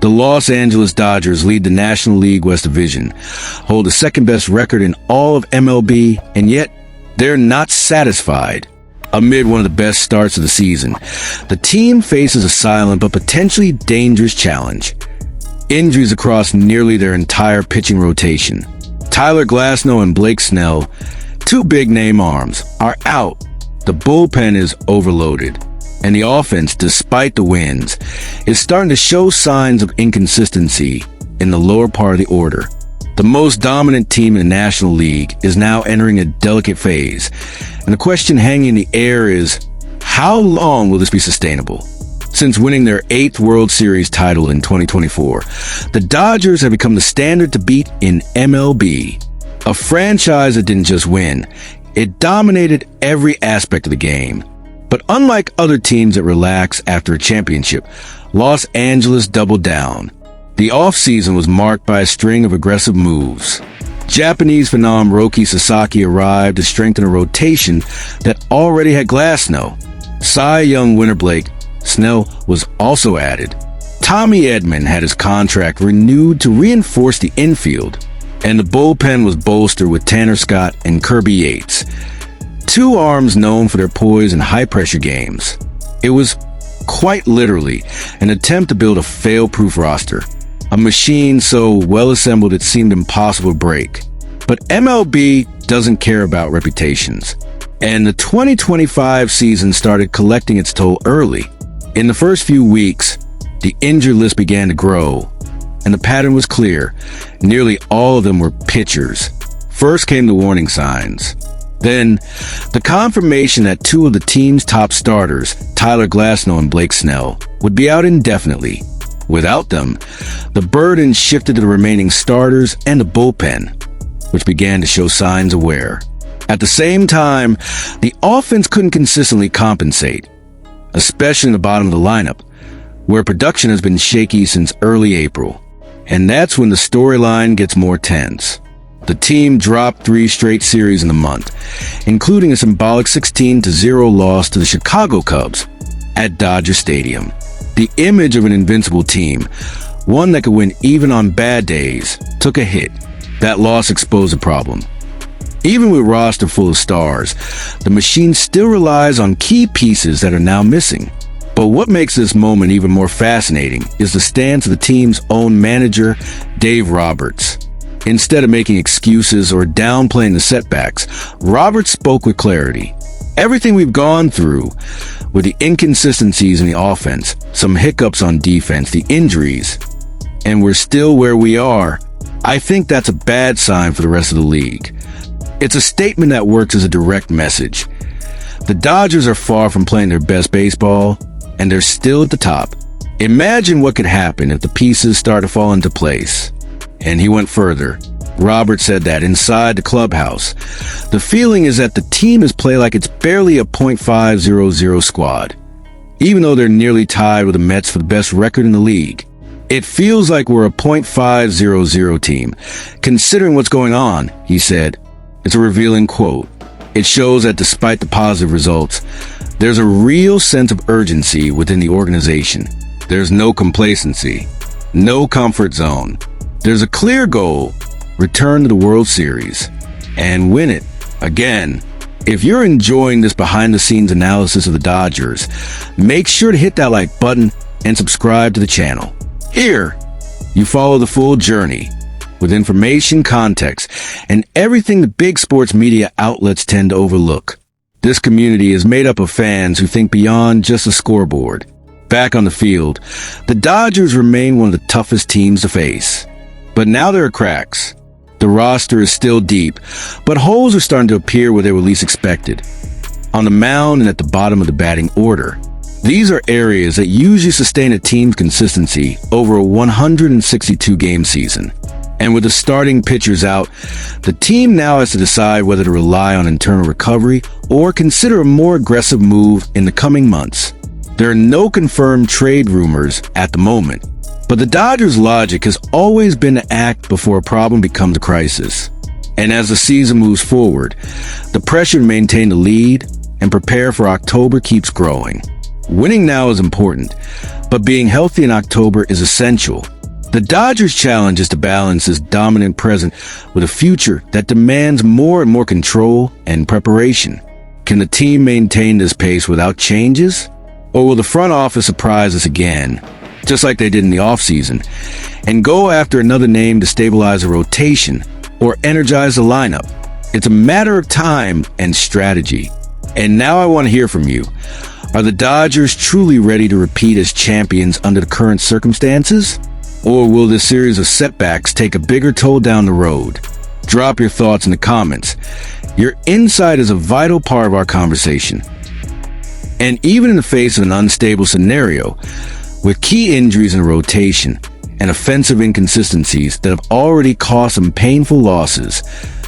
The Los Angeles Dodgers lead the National League West Division, hold the second-best record in all of MLB, and yet they're not satisfied. Amid one of the best starts of the season, the team faces a silent but potentially dangerous challenge. Injuries across nearly their entire pitching rotation. Tyler Glasnow and Blake Snell, two big-name arms, are out. The bullpen is overloaded, and the offense, despite the wins, is starting to show signs of inconsistency in the lower part of the order. The most dominant team in the National League is now entering a delicate phase, and the question hanging in the air is, how long will this be sustainable? Since winning their 8th World Series title in 2024, the Dodgers have become the standard to beat in MLB. A franchise that didn't just win, it dominated every aspect of the game. But unlike other teams that relax after a championship, Los Angeles doubled down. The offseason was marked by a string of aggressive moves. Japanese phenom Roki Sasaki arrived to strengthen a rotation that already had Glasnow. Cy Young winner Blake Snell was also added. Tommy Edman had his contract renewed to reinforce the infield, and the bullpen was bolstered with Tanner Scott and Kirby Yates, two arms known for their poise in high-pressure games. It was quite literally an attempt to build a fail-proof roster, a machine so well-assembled it seemed impossible to break. But MLB doesn't care about reputations, and the 2025 season started collecting its toll early. In the first few weeks, the injured list began to grow, and the pattern was clear. Nearly all of them were pitchers. First came the warning signs. Then, the confirmation that two of the team's top starters, Tyler Glasnow and Blake Snell, would be out indefinitely. Without them, the burden shifted to the remaining starters and the bullpen, which began to show signs of wear. At the same time, the offense couldn't consistently compensate, especially in the bottom of the lineup, where production has been shaky since early April. And that's when the storyline gets more tense. The team dropped 3 straight series in the month, including a symbolic 16-0 loss to the Chicago Cubs at Dodger Stadium. The image of an invincible team, one that could win even on bad days, took a hit. That loss exposed a problem. Even with a roster full of stars, the machine still relies on key pieces that are now missing. But what makes this moment even more fascinating is the stance of the team's own manager, Dave Roberts. Instead of making excuses or downplaying the setbacks, Roberts spoke with clarity. Everything we've gone through, with the inconsistencies in the offense, some hiccups on defense, the injuries, and we're still where we are, I think that's a bad sign for the rest of the league. It's a statement that works as a direct message. The Dodgers are far from playing their best baseball, and they're still at the top. Imagine what could happen if the pieces start to fall into place. And he went further. Robert said that inside the clubhouse, the feeling is that the team is played like it's barely a .500 squad. Even though they're nearly tied with the Mets for the best record in the league, it feels like we're a .500 team. Considering what's going on, he said. It's a revealing quote. It shows that despite the positive results, there's a real sense of urgency within the organization. There's no complacency, no comfort zone. There's a clear goal: return to the World Series and win it again. If you're enjoying this behind-the-scenes analysis of the Dodgers, make sure to hit that like button and subscribe to the channel. Here, you follow the full journey with information, context, and everything the big sports media outlets tend to overlook. This community is made up of fans who think beyond just a scoreboard. Back on the field, the Dodgers remain one of the toughest teams to face. But now there are cracks. The roster is still deep, but holes are starting to appear where they were least expected. On the mound and at the bottom of the batting order. These are areas that usually sustain a team's consistency over a 162-game season. And with the starting pitchers out, the team now has to decide whether to rely on internal recovery or consider a more aggressive move in the coming months. There are no confirmed trade rumors at the moment, but the Dodgers' logic has always been to act before a problem becomes a crisis. And as the season moves forward, the pressure to maintain the lead and prepare for October keeps growing. Winning now is important, but being healthy in October is essential. The Dodgers' challenge is to balance this dominant present with a future that demands more and more control and preparation. Can the team maintain this pace without changes? Or will the front office surprise us again, just like they did in the offseason, and go after another name to stabilize a rotation or energize the lineup? It's a matter of time and strategy. And now I want to hear from you. Are the Dodgers truly ready to repeat as champions under the current circumstances? Or will this series of setbacks take a bigger toll down the road? Drop your thoughts in the comments. Your insight is a vital part of our conversation. And even in the face of an unstable scenario, with key injuries in the rotation and offensive inconsistencies that have already cost some painful losses,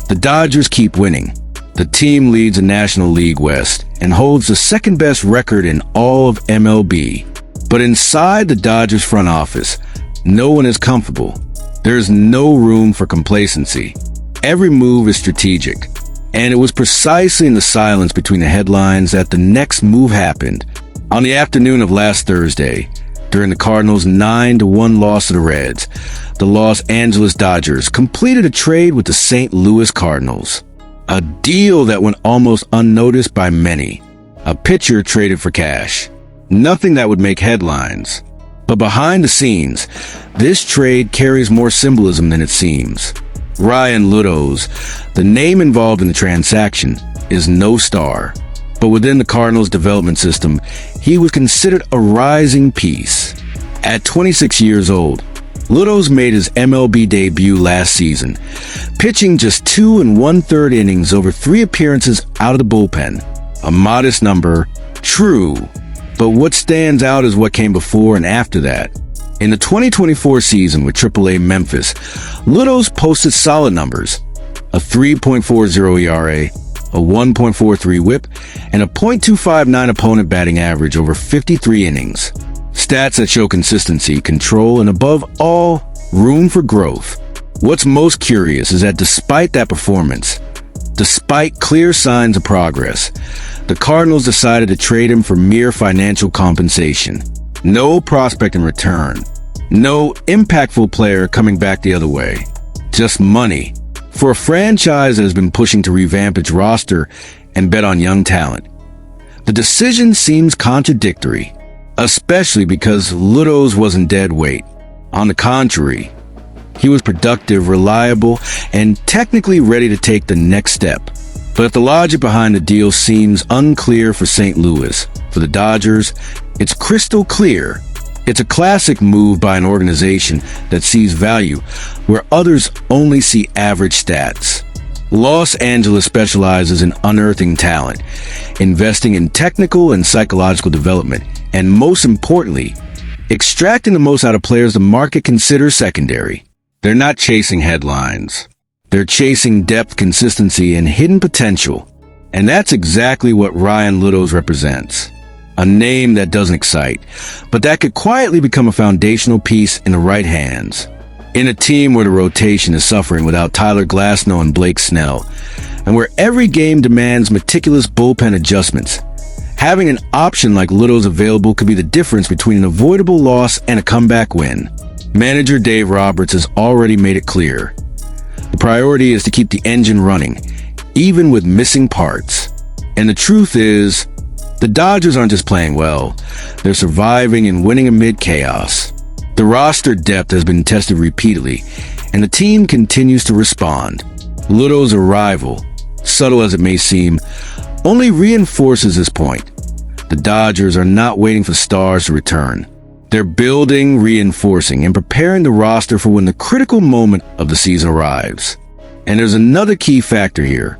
the Dodgers keep winning. The team leads the National League West and holds the second-best record in all of MLB. But inside the Dodgers front office, no one is comfortable. There is no room for complacency. Every move is strategic. And it was precisely in the silence between the headlines that the next move happened. On the afternoon of last Thursday, during the Cardinals' 9-1 loss to the Reds, the Los Angeles Dodgers completed a trade with the St. Louis Cardinals. A deal that went almost unnoticed by many. A pitcher traded for cash. Nothing that would make headlines. But behind the scenes, this trade carries more symbolism than it seems. Ryan Ludows, the name involved in the transaction, is no star. But within the Cardinals' development system, he was considered a rising piece. At 26 years old, Ludows made his MLB debut last season, pitching just 2 1/3 innings over 3 appearances out of the bullpen. A modest number, true. But what stands out is what came before and after that. In the 2024 season with AAA Memphis, Ludows posted solid numbers: a 3.40 ERA, a 1.43 WHIP, and a .259 opponent batting average over 53 innings. Stats that show consistency, control, and above all, room for growth. What's most curious is that despite that performance, despite clear signs of progress, the Cardinals decided to trade him for mere financial compensation. No prospect in return. No impactful player coming back the other way. Just money. For a franchise that has been pushing to revamp its roster and bet on young talent, the decision seems contradictory, especially because Ludows wasn't dead weight. On the contrary, he was productive, reliable, and technically ready to take the next step. But if the logic behind the deal seems unclear for St. Louis, for the Dodgers, it's crystal clear. It's a classic move by an organization that sees value where others only see average stats. Los Angeles specializes in unearthing talent, investing in technical and psychological development, and most importantly, extracting the most out of players the market considers secondary. They're not chasing headlines. They're chasing depth, consistency, and hidden potential. And that's exactly what Ryan Ludows represents. A name that doesn't excite, but that could quietly become a foundational piece in the right hands. In a team where the rotation is suffering without Tyler Glasnow and Blake Snell, and where every game demands meticulous bullpen adjustments, having an option like Ludows available could be the difference between an avoidable loss and a comeback win. Manager Dave Roberts has already made it clear. The priority is to keep the engine running, even with missing parts. And the truth is, the Dodgers aren't just playing well, they're surviving and winning amid chaos. The roster depth has been tested repeatedly, and the team continues to respond. Ludows' arrival, subtle as it may seem, only reinforces this point. The Dodgers are not waiting for stars to return. They're building, reinforcing, and preparing the roster for when the critical moment of the season arrives. And there's another key factor here: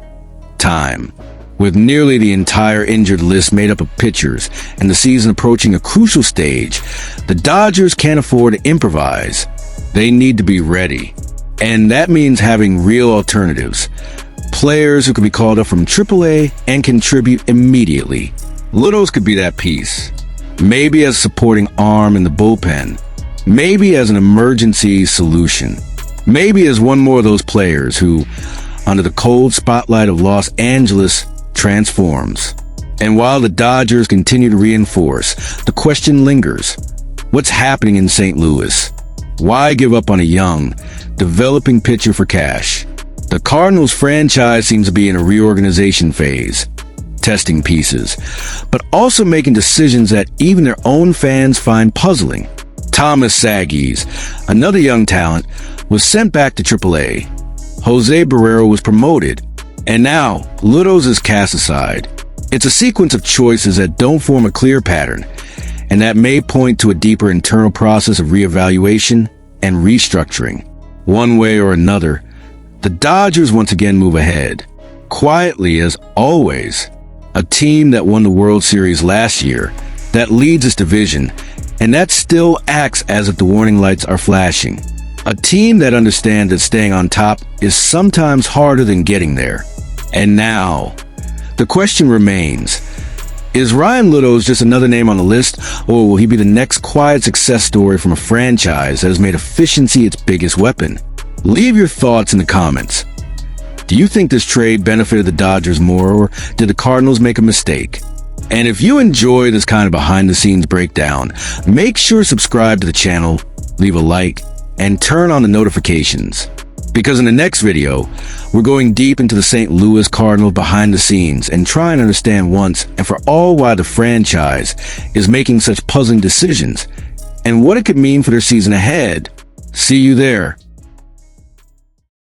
time. With nearly the entire injured list made up of pitchers and the season approaching a crucial stage, the Dodgers can't afford to improvise. They need to be ready. And that means having real alternatives. Players who can be called up from AAA and contribute immediately. Ludows could be that piece. Maybe as a supporting arm in the bullpen. Maybe as an emergency solution. Maybe as one more of those players who, under the cold spotlight of Los Angeles, transforms. And while the Dodgers continue to reinforce, the question lingers: What's happening in St. Louis? Why give up on a young, developing pitcher for cash? The Cardinals franchise seems to be in a reorganization phase, testing pieces, but also making decisions that even their own fans find puzzling. Thomas Saggies, another young talent, was sent back to AAA. Jose Barrero was promoted, and now Ludos is cast aside. It's a sequence of choices that don't form a clear pattern, and that may point to a deeper internal process of reevaluation and restructuring. One way or another, the Dodgers once again move ahead, quietly as always. A team that won the World Series last year, that leads its division, and that still acts as if the warning lights are flashing. A team that understands that staying on top is sometimes harder than getting there. And now, the question remains, is Ryan Ludos just another name on the list, or will he be the next quiet success story from a franchise that has made efficiency its biggest weapon? Leave your thoughts in the comments. Do you think this trade benefited the Dodgers more, or did the Cardinals make a mistake? And if you enjoy this kind of behind-the-scenes breakdown, make sure to subscribe to the channel, leave a like, and turn on the notifications. Because in the next video, we're going deep into the St. Louis Cardinals behind the scenes and try and understand once and for all why the franchise is making such puzzling decisions and what it could mean for their season ahead. See you there.